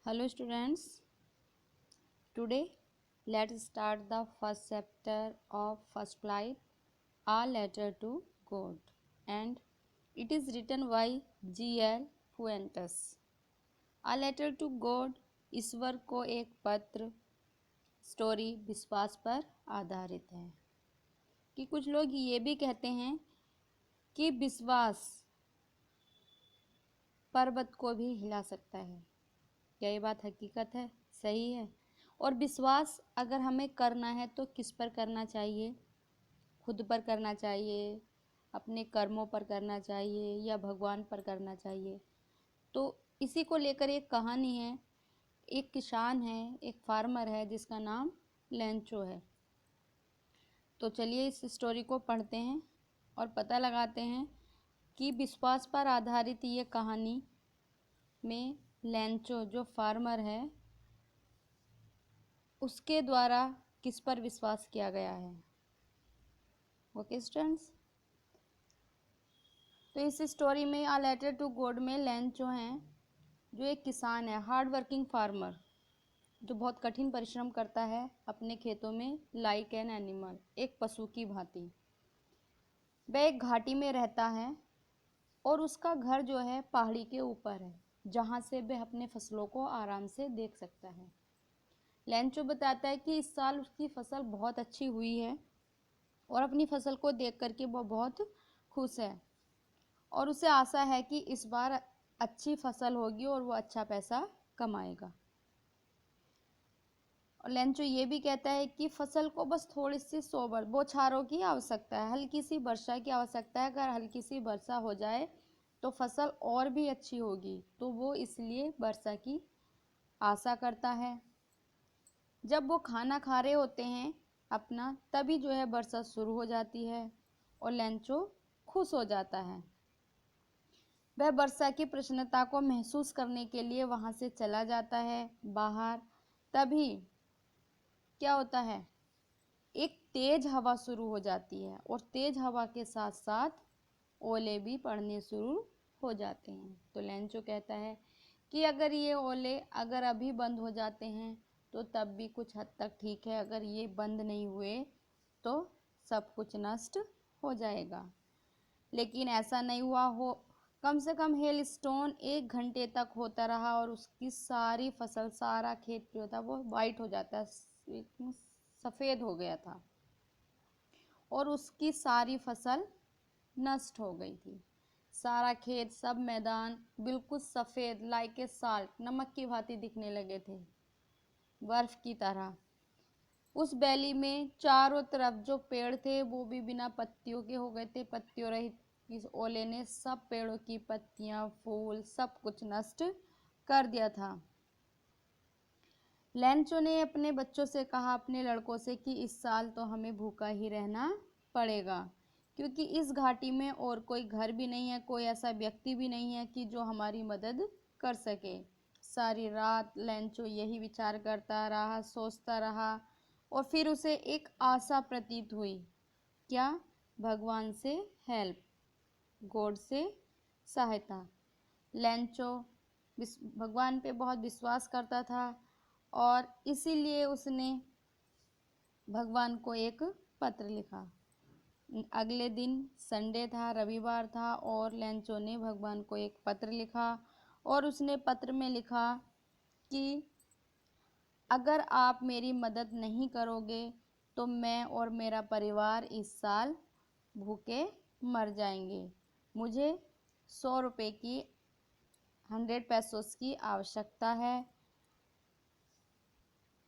Hello students, today let's start the first chapter of First Flight, A Letter to God, and it is written by G.L. Fuentes. A Letter to God ईश्वर को एक पत्र story विश्वास पर आधारित है कि कुछ लोग ये भी कहते हैं कि विश्वास पर्वत को भी हिला सकता है। क्या ये बात हकीकत है? सही है। और विश्वास अगर हमें करना है तो किस पर करना चाहिए? खुद पर करना चाहिए, अपने कर्मों पर करना चाहिए या भगवान पर करना चाहिए? तो इसी को लेकर एक कहानी है। एक किसान है, एक फार्मर है जिसका नाम लेंचो है। तो चलिए इस स्टोरी को पढ़ते हैं और पता लगाते हैं कि विश्वास पर आधारित ये कहानी में लेंचो जो फार्मर है उसके द्वारा किस पर विश्वास किया गया है। ओके स्टूडेंट्स, तो इस स्टोरी में आ लेटर टू गॉड में लेंचो हैं जो एक किसान है, हार्ड वर्किंग फार्मर जो बहुत कठिन परिश्रम करता है अपने खेतों में लाइक एन एनिमल, एक पशु की भांति। वह एक घाटी में रहता है और उसका घर जो है पहाड़ी के ऊपर है जहाँ से वह अपने फसलों को आराम से देख सकता है। लेंचो बताता है कि इस साल उसकी फसल बहुत अच्छी हुई है और अपनी फसल को देख करके वो बहुत खुश है और उसे आशा है कि इस बार अच्छी फसल होगी और वो अच्छा पैसा कमाएगा। और लेंचो ये भी कहता है कि फसल को बस थोड़ी सी बौछारों की आवश्यकता है, हल्की सी वर्षा की आवश्यकता है। अगर हल्की सी वर्षा हो जाए तो फसल और भी अच्छी होगी, तो वो इसलिए वर्षा की आशा करता है। जब वो खाना खा रहे होते हैं अपना, तभी जो है वर्षा शुरू हो जाती है और लेंचो खुश हो जाता है। वह वर्षा की प्रसन्नता को महसूस करने के लिए वहाँ से चला जाता है बाहर। तभी क्या होता है, एक तेज हवा शुरू हो जाती है और तेज हवा के साथ साथ ओले भी पड़ने शुरू हो जाते हैं। तो लेंचो कहता है कि अगर ये ओले अगर अभी बंद हो जाते हैं तो तब भी कुछ हद तक ठीक है, अगर ये बंद नहीं हुए तो सब कुछ नष्ट हो जाएगा। लेकिन ऐसा नहीं हुआ। हो कम से कम हेल स्टोन 1 घंटे तक होता रहा और उसकी सारी फसल, सारा खेत जो था वो वाइट हो जाता है, सफ़ेद हो गया था और उसकी सारी फसल नष्ट हो गई थी। सारा खेत, सब मैदान बिल्कुल सफ़ेद लाइक ए साल्ट, नमक की भांति दिखने लगे थे, बर्फ की तरह। उस वैली में चारों तरफ जो पेड़ थे वो भी बिना पत्तियों के हो गए थे, पत्तियों रहित। इस ओले ने सब पेड़ों की पत्तियां, फूल, सब कुछ नष्ट कर दिया था। लेंचो ने अपने बच्चों से कहा, अपने लड़कों से, कि इस साल तो हमें भूखा ही रहना पड़ेगा क्योंकि इस घाटी में और कोई घर भी नहीं है, कोई ऐसा व्यक्ति भी नहीं है कि जो हमारी मदद कर सके। सारी रात लेंचो यही विचार करता रहा, सोचता रहा और फिर उसे एक आशा प्रतीत हुई। क्या? भगवान से हेल्प, गॉड से सहायता। लेंचो भगवान पे बहुत विश्वास करता था और इसीलिए उसने भगवान को एक पत्र लिखा। अगले दिन संडे था, रविवार था और लेंचो ने भगवान को एक पत्र लिखा और उसने पत्र में लिखा कि अगर आप मेरी मदद नहीं करोगे तो मैं और मेरा परिवार इस साल भूखे मर जाएंगे। मुझे 100 रुपये की 100 पैसोस की आवश्यकता है।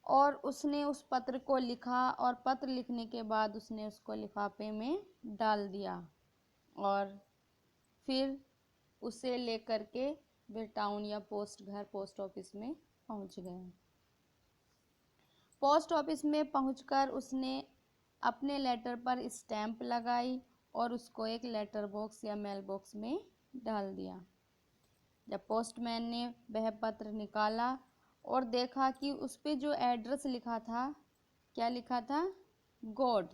और उसने उस पत्र को लिखा और पत्र लिखने के बाद उसने उसको लिफाफे में डाल दिया और फिर उसे लेकर के वे टाउन या पोस्ट ऑफिस में पहुंच गए। पोस्ट ऑफिस में पहुंचकर उसने अपने लेटर पर स्टैंप लगाई और उसको एक लेटर बॉक्स या मेल बॉक्स में डाल दिया। जब पोस्टमैन ने वह पत्र निकाला और देखा कि उस पे जो एड्रेस लिखा था, क्या लिखा था? गॉड।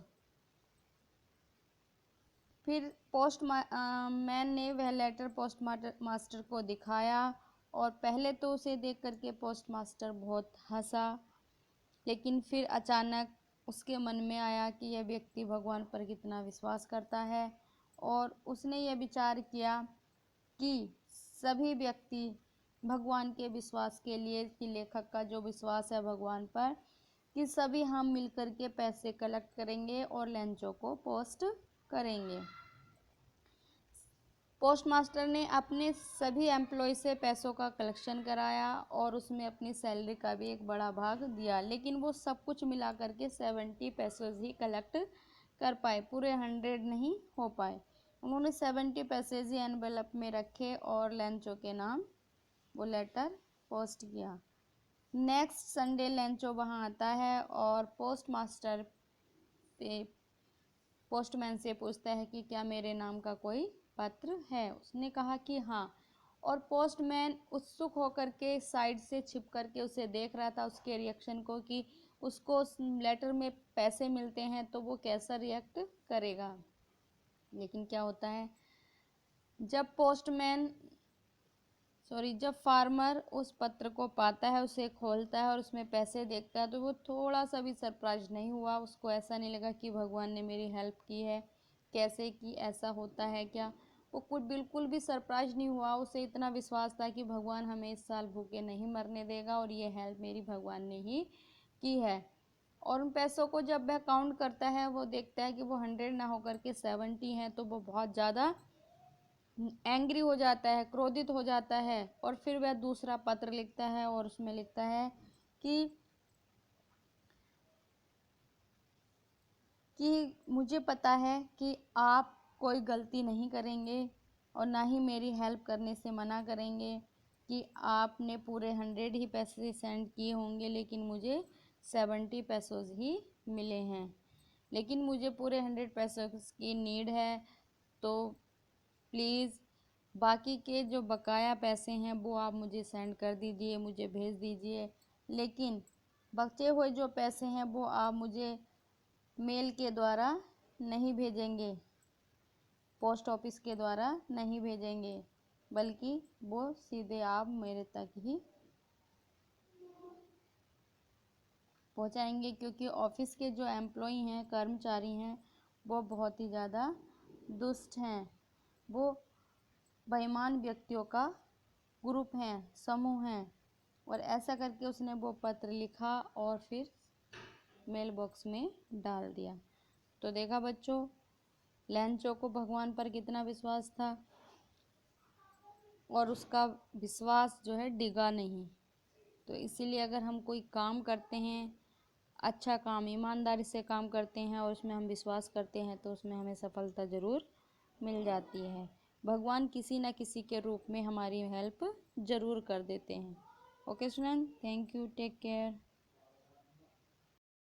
फिर मैन ने वह लेटर पोस्ट मास्टर को दिखाया और पहले तो उसे देख करके पोस्टमास्टर बहुत हंसा, लेकिन फिर अचानक उसके मन में आया कि यह व्यक्ति भगवान पर कितना विश्वास करता है, और उसने यह विचार किया कि सभी व्यक्ति भगवान के विश्वास के लिए, कि लेखक का जो विश्वास है भगवान पर, कि सभी हम मिलकर के पैसे कलेक्ट करेंगे और लेंचो को पोस्ट करेंगे। पोस्टमास्टर ने अपने सभी एम्प्लॉय से पैसों का कलेक्शन कराया और उसमें अपनी सैलरी का भी एक बड़ा भाग दिया, लेकिन वो सब कुछ मिला करके 70 पैसे ही कलेक्ट कर पाए, पूरे 100 नहीं हो पाए। उन्होंने 70 पैसे ही एनवेलप में रखे और लेंचो के नाम वो लेटर पोस्ट किया। नेक्स्ट संडे लेंचो वहाँ आता है और पोस्टमास्टर पे पोस्टमैन से पूछता है कि क्या मेरे नाम का कोई पत्र है। उसने कहा कि हाँ, और पोस्टमैन उत्सुक होकर के साइड से छिप करके उसे देख रहा था, उसके रिएक्शन को, कि उसको उस लेटर में पैसे मिलते हैं तो वो कैसा रिएक्ट करेगा। लेकिन क्या होता है, जब फार्मर उस पत्र को पाता है, उसे खोलता है और उसमें पैसे देखता है, तो वो थोड़ा सा भी सरप्राइज नहीं हुआ। उसको ऐसा नहीं लगा कि भगवान ने मेरी हेल्प की है, कैसे कि ऐसा होता है क्या। वो कुछ बिल्कुल भी सरप्राइज नहीं हुआ। उसे इतना विश्वास था कि भगवान हमें इस साल भूखे नहीं मरने देगा और ये हेल्प मेरी भगवान ने ही की है। और उन पैसों को जब वह काउंट करता है, वो देखता है कि वो 100 ना होकर के 70 हैं, तो वो बहुत ज़्यादा एंग्री हो जाता है, क्रोधित हो जाता है। और फिर वह दूसरा पत्र लिखता है और उसमें लिखता है कि मुझे पता है कि आप कोई गलती नहीं करेंगे और ना ही मेरी हेल्प करने से मना करेंगे, कि आपने पूरे 100 ही पैसे सेंड किए होंगे, लेकिन मुझे 70 पैसों ही मिले हैं। लेकिन मुझे पूरे 100 पैसों की नीड है, तो प्लीज़ बाकी के जो बकाया पैसे हैं वो आप मुझे सेंड कर दीजिए, मुझे भेज दीजिए। लेकिन बचे हुए जो पैसे हैं वो आप मुझे मेल के द्वारा नहीं भेजेंगे, पोस्ट ऑफिस के द्वारा नहीं भेजेंगे, बल्कि वो सीधे आप मेरे तक ही पहुंचाएंगे। क्योंकि ऑफिस के जो एम्प्लॉय हैं, कर्मचारी हैं, वो बहुत ही ज़्यादा दुष्ट हैं। वो बेईमान व्यक्तियों का ग्रुप हैं, समूह हैं। और ऐसा करके उसने वो पत्र लिखा और फिर मेल बॉक्स में डाल दिया। तो देखा बच्चों, लेंचो को भगवान पर कितना विश्वास था, और उसका विश्वास जो है डिगा नहीं। तो इसीलिए अगर हम कोई काम करते हैं, अच्छा काम, ईमानदारी से काम करते हैं और उसमें हम विश्वास करते हैं, तो उसमें हमें सफलता ज़रूर मिल जाती है। भगवान किसी न किसी के रूप में हमारी हेल्प ज़रूर कर देते हैं। Okay student, thank you, take care.